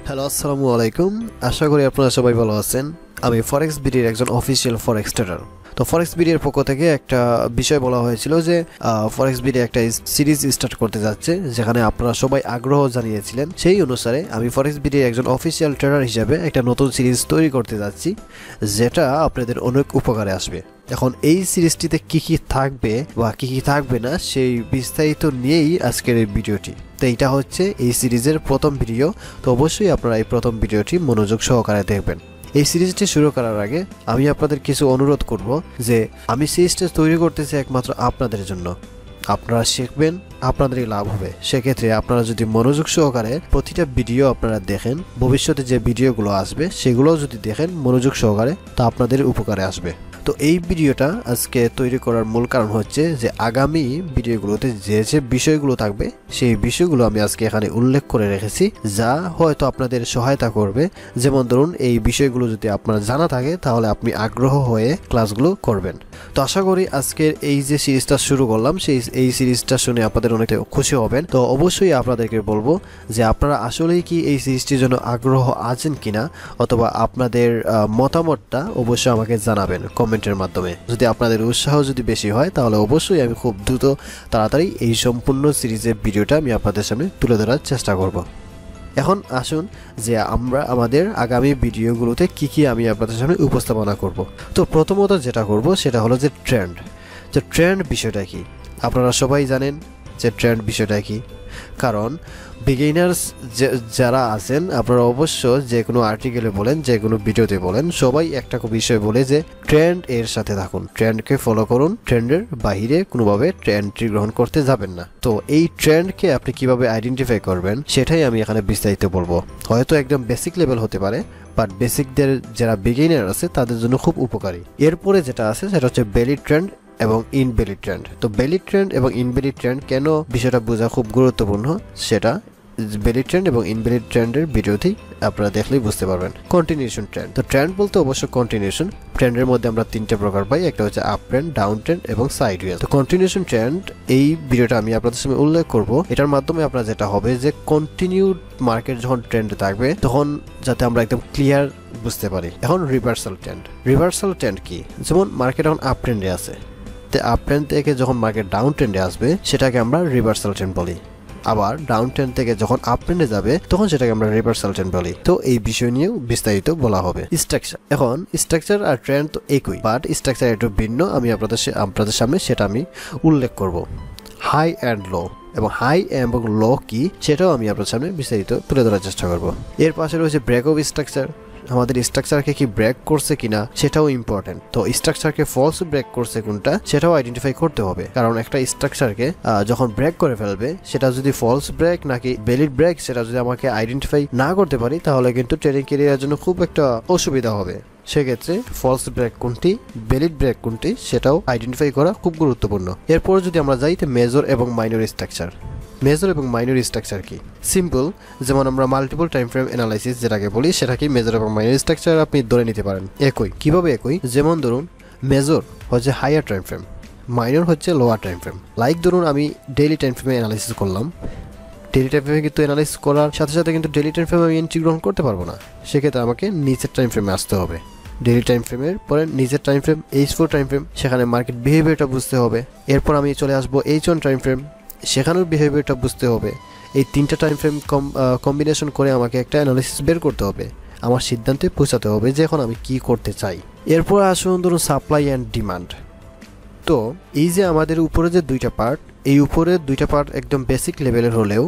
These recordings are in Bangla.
হ্যালো আসসালামু আলাইকুম। আশা করি আপনারা সবাই ভালো আছেন। আমি ফরেক্স বিডির একজন অফিসিয়াল ফরেক্স ট্রেডার। তো ফরেক্স বিডির পক্ষ থেকে একটা বিষয় বলা হয়েছিল যে ফরেক্স বিডি একটা সিরিজ স্টার্ট করতে যাচ্ছে, যেখানে আপনারা সবাই আগ্রহ জানিয়েছিলেন। সেই অনুসারে আমি ফরেক্স বিডির একজন অফিসিয়াল ট্রেডার হিসাবে একটা নতুন সিরিজ তৈরি করতে যাচ্ছি, যেটা আপনাদের অনেক উপকারে আসবে। এখন এই সিরিজটিতে কি কি থাকবে বা কি কি থাকবে না সেই বিস্তারিত নিয়েই আজকের এই ভিডিওটি। তো এইটা হচ্ছে এই সিরিজের প্রথম ভিডিও। তো অবশ্যই আপনারা এই প্রথম ভিডিওটি মনোযোগ সহকারে দেখবেন। এই সিরিজটি শুরু করার আগে আমি আপনাদের কিছু অনুরোধ করব যে আমি সিরিজটা তৈরি করতেছি একমাত্র আপনাদের জন্য। আপনারা শিখবেন, আপনাদেরই লাভ হবে। সেক্ষেত্রে আপনারা যদি মনোযোগ সহকারে প্রতিটা ভিডিও আপনারা দেখেন, ভবিষ্যতে যে ভিডিওগুলো আসবে সেগুলোও যদি দেখেন মনোযোগ সহকারে, তা আপনাদের উপকারে আসবে। তো এই ভিডিওটা আজকে তৈরি করার মূল কারণ হচ্ছে যে আগামী ভিডিওগুলোতে যে যে বিষয়গুলো থাকবে সেই বিষয়গুলো আমি আজকে এখানে উল্লেখ করে রেখেছি, যা হয়তো আপনাদের সহায়তা করবে। যেমন ধরুন, এই বিষয়গুলো যদি আপনার জানা থাকে তাহলে আপনি আগ্রহ হয়ে ক্লাসগুলো করবেন। তো আশা করি আজকের এই যে সিরিজটা শুরু করলাম এই সিরিজটা শুনে আপনাদের অনেক খুশি হবেন। তো অবশ্যই আপনাদেরকে বলবো যে আপনারা আসলেই কি এই সিরিজটির জন্য আগ্রহ আছেন কিনা, অথবা আপনাদের মতামতটা অবশ্যই আমাকে জানাবেন কমেন্টের মাধ্যমে। যদি আপনাদের উৎসাহ যদি বেশি হয় তাহলে অবশ্যই আমি খুব দ্রুত তাড়াতাড়ি এই সম্পূর্ণ সিরিজের ভিডিওটা আমি আপনাদের সামনে তুলে ধরার চেষ্টা করব। এখন আসুন যে আমরা আমাদের আগামী ভিডিওগুলোতে কি কি আমি আপনাদের সামনে উপস্থাপনা করব। তো প্রথমত যেটা করব সেটা হলো যে ট্রেন্ড। যে ট্রেন্ড বিষয়টা কি আপনারা সবাই জানেন যে ট্রেন্ড বিষয়টা কি। কারণ বিগিনার্স যারা আছেন আপনারা অবশ্য যে কোনো আর্টিকেলে বলেন, যে কোনো ভিডিওতে বলেন, সবাই একটা বিষয় বলে যে ট্রেন্ড এর সাথে থাকুন, ট্রেন্ডকে ফলো করুন, ট্রেন্ডের বাইরে কোনোভাবে ট্রেন্ডটি গ্রহণ করতে যাবেন না। তো এই ট্রেন্ডকে আপনি কিভাবে আইডেন্টিফাই করবেন সেটাই আমি এখানে বিস্তারিত বলবো। হয়তো একদম বেসিক লেভেল হতে পারে, বাট বেসিকদের যারা বিগিনার আছে তাদের জন্য খুব উপকারী। এরপরে যেটা আছে সেটা হচ্ছে বেলি ট্রেন্ড এবং ইনভ্যালিড ট্রেন্ড। তো বেলি ট্রেন্ড এবং ইনভ্যালিড ট্রেন্ড কেন বিষয়টা বোঝা খুব গুরুত্বপূর্ণ, সেটা বেলি ট্রেন্ড এবং ইনভ্যালিড ট্রেন্ডের ভিডিওতেই আপনারা দেখলেই বুঝতে পারবেন। Continuation trend. তো ট্রেন্ড বলতে অবশ্য কন্টিনিউশন। ট্রেন্ডের মধ্যে আমরা তিনটে প্রকার পাই, একটা হচ্ছে আপ ট্রেন্ড, ডাউন ট্রেন্ড এবং সাইডওয়েজ। তো কন্টিনিউশন ট্রেন্ড এই ভিডিওটা আমি আপনাদের সামনে উল্লেখ করব। এটার মাধ্যমে আপনার যেটা হবে যে কন্টিনিউড মার্কেট যখন ট্রেন্ড থাকবে তখন যাতে আমরা একদম ক্লিয়ার বুঝতে পারি। এখন রিভার্সাল ট্রেন্ড। রিভার্সাল ট্রেন্ড কি? যেমন মার্কেট এখন আপ ট্রেন্ডে আছে, আপ ট্রেন্ড থেকে যখন মার্কেট ডাউন ট্রেন্ডে আসবে সেটাকে আমরা রিভার্সাল ট্রেন্ড বলি। আবার ডাউন ট্রেন্ড থেকে যখন আপ ট্রেন্ডে যাবে তখন সেটাকে আমরা রিভার্সাল ট্রেন্ড বলি। তো এই বিষয় নিয়েও বিস্তারিত বলা হবে। স্ট্রাকচার। এখন স্ট্রাকচার আর ট্রেন্ড তো একই, বাট স্ট্রাকচার একটু ভিন্ন। আমি আপনাদের সামনে সেটা আমি উল্লেখ করব। হাই অ্যান্ড লো, এবং হাই এবং লো কি সেটাও আমি আপনার সামনে বিস্তারিত তুলে ধরার চেষ্টা করব। এর পাশে রয়েছে ব্রেক অফ স্ট্রাকচার। আমাদের স্ট্রাকচারকে কি ব্রেক করছে কিনা সেটাও ইম্পর্টেন্ট। তো স্ট্রাকচারকে ফলস ব্রেক করছে কোনটা সেটাও আইডেন্টিফাই করতে হবে। কারণ একটা স্ট্রাকচারকে যখন ব্রেক করে ফেলবে সেটা যদি ফলস ব্রেক নাকি ভ্যালিড ব্রেক সেটা যদি আমাকে আইডেন্টিফাই না করতে পারি তাহলে কিন্তু ট্রেডিং ক্যারিয়ারের জন্য খুব একটা অসুবিধা হবে। সেক্ষেত্রে ফলস ব্রেক কোনটি, ভ্যালিড ব্রেক কোনটি সেটাও আইডেন্টিফাই করা খুব গুরুত্বপূর্ণ। এরপর যদি আমরা যাই মেজর এবং মাইনর স্ট্রাকচার। মেজর এবং মাইনর স্ট্রাকচার কি? সিম্পল, যেমন আমরা মাল্টিপল টাইম ফ্রেম অ্যানালাইসিস যেটাকে বলি সেটাকে মেজর এবং মাইনর স্ট্রাকচার আপনি ধরে নিতে পারেন একই। কিভাবে একই? যেমন ধরুন মেজর হচ্ছে হায়ার টাইম ফ্রেম, মাইনর হচ্ছে লোয়ার টাইম ফ্রেম। লাইক ধরুন আমি ডেইলি টাইম ফ্রেমে অ্যানালাইসিস করলাম, ডেইলি টাইম ফ্রেমে কিন্তু অ্যানালাইসিস করার সাথে সাথে কিন্তু ডেইলি টাইম ফ্রেমে আমি এন্ট্রি গ্রহণ করতে পারবো না। সেক্ষেত্রে আমাকে নিচের টাইম ফ্রেমে আসতে হবে। ডেইলি টাইম ফ্রেমের পরে নিজের time frame H4 time frame, সেখানে মার্কেট বিহেভিয়ারটা বুঝতে হবে। এরপর আমি চলে আসবো H1 টাইম ফ্রেম, সেখানেও বিহেভিয়ারটা বুঝতে হবে। এই তিনটা টাইম ফ্রেম কম্বিনেশন করে আমাকে একটা অ্যানালিসিস বের করতে হবে, আমার সিদ্ধান্তে পৌঁছাতে হবে যে এখন আমি কি করতে চাই। এরপর আসুন ধরুন সাপ্লাই অ্যান্ড ডিমান্ড। তো এই যে আমাদের উপরে যে দুইটা পার্ট, এই উপরের দুইটা পার্ট একদম বেসিক লেভেলের হলেও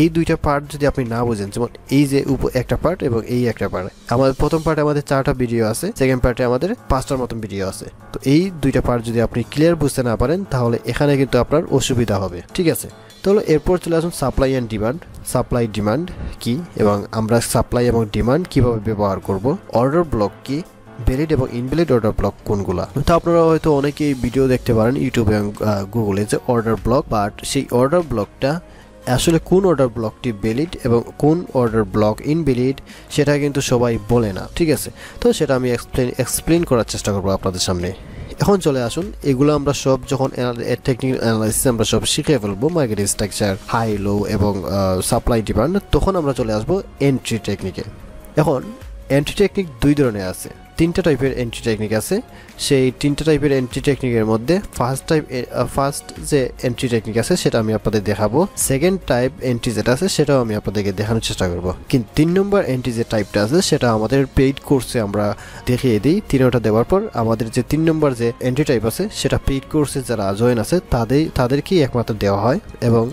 এই দুইটা পার্ট যদি আপনি না বোঝেন, যেমন এই যে একটা পার্ট এবং এই একটা পার্ট, আমাদের প্রথম পার্টে আমাদের 4টা ভিডিও আছে, সেকেন্ড পার্টে আমাদের 5টার মতন ভিডিও আছে। তো এই দুইটা পার্ট যদি আপনি ক্লিয়ার বুঝতে না পারেন তাহলে এখানে কিন্তু আপনার অসুবিধা হবে। ঠিক আছে, তাহলে এরপর চলে আসুন supply and demand. Supply demand কি এবং আমরা সাপ্লাই এবং ডিমান্ড কিভাবে ব্যবহার করব, অর্ডার ব্লক কি, ভ্যালিড এবং ইনভ্যালিড অর্ডার ব্লক কোনগুলা। তো আপনারা হয়তো অনেকেই ভিডিও দেখতে পারেন ইউটিউবে এবং গুগলে যে অর্ডার ব্লক, বাট সেই অর্ডার ব্লকটা আসলে কোন অর্ডার ব্লকটি ভ্যালিড এবং কোন অর্ডার ব্লক ইনভ্যালিড সেটা কিন্তু সবাই বলে না। ঠিক আছে, তো সেটা আমি এক্সপ্লেন করার চেষ্টা করবো আপনাদের সামনে। এখন চলে আসুন, এগুলো আমরা সব যখন টেকনিক্যাল অ্যানালাইসিস আমরা সব শিখে ফেলবো, মার্কেট স্ট্রাকচার, হাই লো এবং সাপ্লাই ডিমান্ড, তখন আমরা চলে আসবো এন্ট্রি টেকনিকে। এখন এন্ট্রি টেকনিক দুই ধরনের আছে, 3টা টাইপের এন্ট্রি টেকনিক আছে। সেই 3টা টাইপের এন্ট্রি টেকনিকের মধ্যে ফার্স্ট যে এন্ট্রি টেকনিক আছে সেটা আমি আপনাদের দেখাবো, সেকেন্ড টাইপ এন্ট্রি যেটা আছে সেটাও আমি আপনাদেরকে দেখানোর চেষ্টা করব। কিন্তু 3 নম্বর এন্ট্রি যে টাইপটা আছে সেটা আমাদের পেইড কোর্সে আমরা দেখিয়ে দিই। 3টা দেওয়ার পর আমাদের যে 3 নম্বর যে এন্ট্রি টাইপ আছে সেটা পেইড কোর্সে যারা জয়েন আছে তাদেরকেই একমাত্র দেওয়া হয়, এবং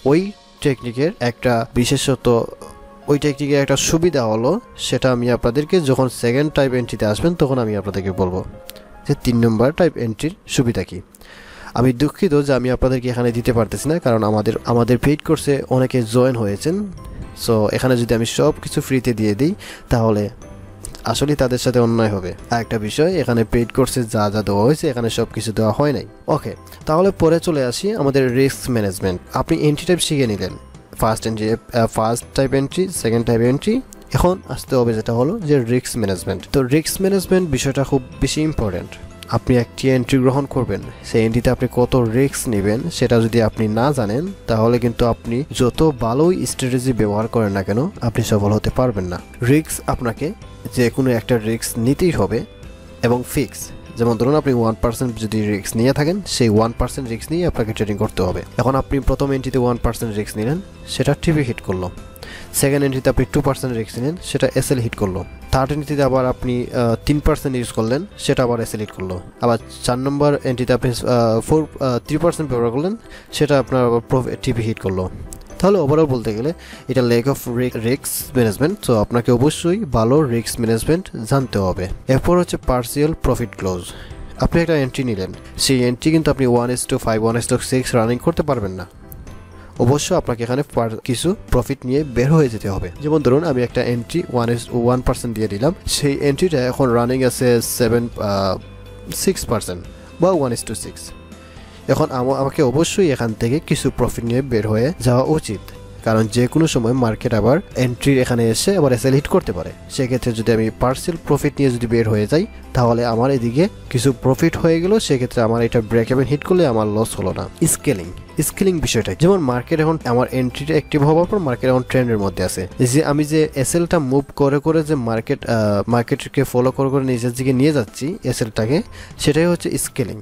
ওই টেকনিকের একটা বিশেষত ওই টেকনিকের একটা সুবিধা হলো, সেটা আমি আপনাদেরকে যখন সেকেন্ড টাইপ এন্ট্রিতে আসবেন তখন আমি আপনাদেরকে বলবো যে 3 নম্বর টাইপ এন্ট্রির সুবিধা কি। আমি দুঃখিত যে আমি আপনাদেরকে এখানে দিতে পারতেছি না, কারণ আমাদের পেইড কোর্সে অনেকে জয়েন হয়েছেন। সো এখানে যদি আমি সব কিছু ফ্রিতে দিয়ে দিই তাহলে আসলে তাদের সাথে অন্যায় হবে। আর একটা বিষয়, এখানে পেইড কোর্সে যা যা দেওয়া হয়েছে এখানে সব কিছু দেওয়া হয় নাই। ওকে, তাহলে পরে চলে আসি আমাদের রিস্ক ম্যানেজমেন্ট। আপনি এন্ট্রি টাইপ শিখে নিলেন, first type entry, second type entry, এখন আসতে হবে যেটা হলো যে রিস্ক ম্যানেজমেন্ট। তো রিস্ক ম্যানেজমেন্ট বিষয়টা খুব বেশি ইম্পর্টেন্ট। আপনি একটি এন্ট্রি গ্রহণ করবেন, সেই এন্ট্রিতে আপনি কত রিস্ক নেবেন সেটা যদি আপনি না জানেন তাহলে কিন্তু আপনি যত ভালোই স্ট্র্যাটেজি ব্যবহার করেন না কেন আপনি সফল হতে পারবেন না। রিস্ক আপনাকে যে কোনো একটা রিস্ক নিতেই হবে এবং ফিক্স। যেমন ধরুন আপনি 1% যদি রিস্ক নিয়ে থাকেন, সেই 1% রিস্ক নিয়ে আপনাকে ট্রেডিং করতে হবে। এখন আপনি প্রথম এন্ট্রিতে 1% রিস্ক নিলেন, সেটা টিপি হিট করলো। সেকেন্ড এন্ট্রিতে আপনি 2% রিস্ক নিলেন, সেটা এসএল হিট করলো। থার্ড এন্ট্রিতে আবার আপনি 3% ইউজ করলেন, সেটা আবার এসএল হিট করলো। আবার 4 নম্বর এন্ট্রিতে আপনি 3% ব্যবহার করলেন, সেটা আপনার আবার টিপি হিট করলো। তাহলে ওভারঅল বলতে গেলে এটা লেক অফ রিস্ক ম্যানেজমেন্ট। তো আপনাকে অবশ্যই ভালো রিস্ক ম্যানেজমেন্ট জানতে হবে। এরপর হচ্ছে পার্সিয়াল প্রফিট ক্লোজ। আপনি একটা এন্ট্রি নিলেন, সেই এন্ট্রি কিন্তু আপনি 1:5, 1:6 রানিং করতে পারবেন না। অবশ্য আপনাকে এখানে কিছু প্রফিট নিয়ে বের হয়ে যেতে হবে। যেমন ধরুন আমি একটা এন্ট্রি 1% দিয়ে দিলাম, সেই এন্ট্রিটা এখন রানিং আছে 6% বা 1:6। এখন আমাকে অবশ্যই এখান থেকে কিছু প্রফিট নিয়ে বের হয়ে যাওয়া উচিত, কারণ যে কোনো সময় মার্কেট আবার এন্ট্রি এখানে এসে আবার এসএল হিট করতে পারে। সেক্ষেত্রে যদি আমি পার্সিয়াল প্রফিট নিয়ে যদি বের হয়ে যাই তাহলে আমার এদিকে কিছু প্রফিট হয়ে গেল, সেক্ষেত্রে আমার এটা ব্রেক ইভেন হিট করলে আমার লস হলো না। স্কেলিং বিষয়টা যেমন মার্কেট এখন আমার এন্ট্রিটা অ্যাক্টিভ হওয়ার পর মার্কেট এখন ট্রেন্ডের মধ্যে আছে, যে আমি যে এসএলটা মুভ করে যে মার্কেটকে ফলো করে নিজের দিকে নিয়ে যাচ্ছি এসএলটাকে, সেটাই হচ্ছে স্কেলিং।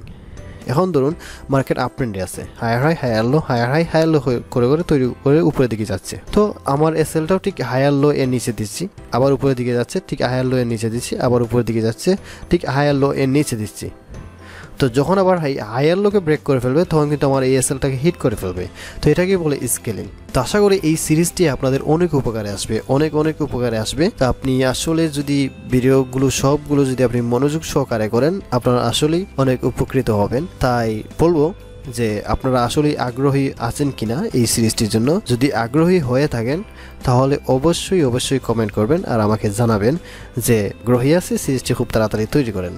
এখন ধরুন মার্কেট আপ ট্রেন্ডে আছে, higher high higher low, higher high higher low করে তৈরি করে উপরের দিকে যাচ্ছে। তো আমার এসএলটাও ঠিক হায়ার লো এর নিচে দিচ্ছি, আবার উপরের দিকে যাচ্ছে, ঠিক হায়ার লো এর নিচে দিচ্ছি, আবার উপরের দিকে যাচ্ছে, ঠিক হায়ার লো এর নিচে দিচ্ছি। তো যখন আবার হায়ার লোকে ব্রেক করে ফেলবে তখন কিন্তু আমার এই এসএলটাকে হিট করে ফেলবে। তো এটাকে বলে স্কেলিং। তো আশা করি এই সিরিজটি আপনাদের অনেক উপকারে আসবে, অনেক উপকারে আসবে। তো আপনি আসলে যদি ভিডিওগুলো সবগুলো যদি আপনি মনোযোগ সহকারে করেন আপনারা আসলেই অনেক উপকৃত হবেন। তাই বলবো যে আপনারা আসলেই আগ্রহী আছেন কিনা এই সিরিজটির জন্য। যদি আগ্রহী হয়ে থাকেন তাহলে অবশ্যই কমেন্ট করবেন আর আমাকে জানাবেন যে আগ্রহী আছে, সিরিজটি খুব তাড়াতাড়ি তৈরি করেন।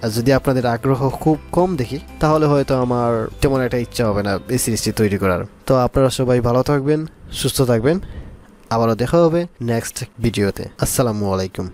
আর যদি আপনাদের আগ্রহ খুব কম দেখি তাহলে হয়তো আমার তেমন একটা ইচ্ছা হবে না এই সিরিজটি তৈরি করার। তো আপনারা সবাই ভালো থাকবেন, সুস্থ থাকবেন, আবারও দেখা হবে নেক্সট ভিডিওতে। আসসালামু আলাইকুম।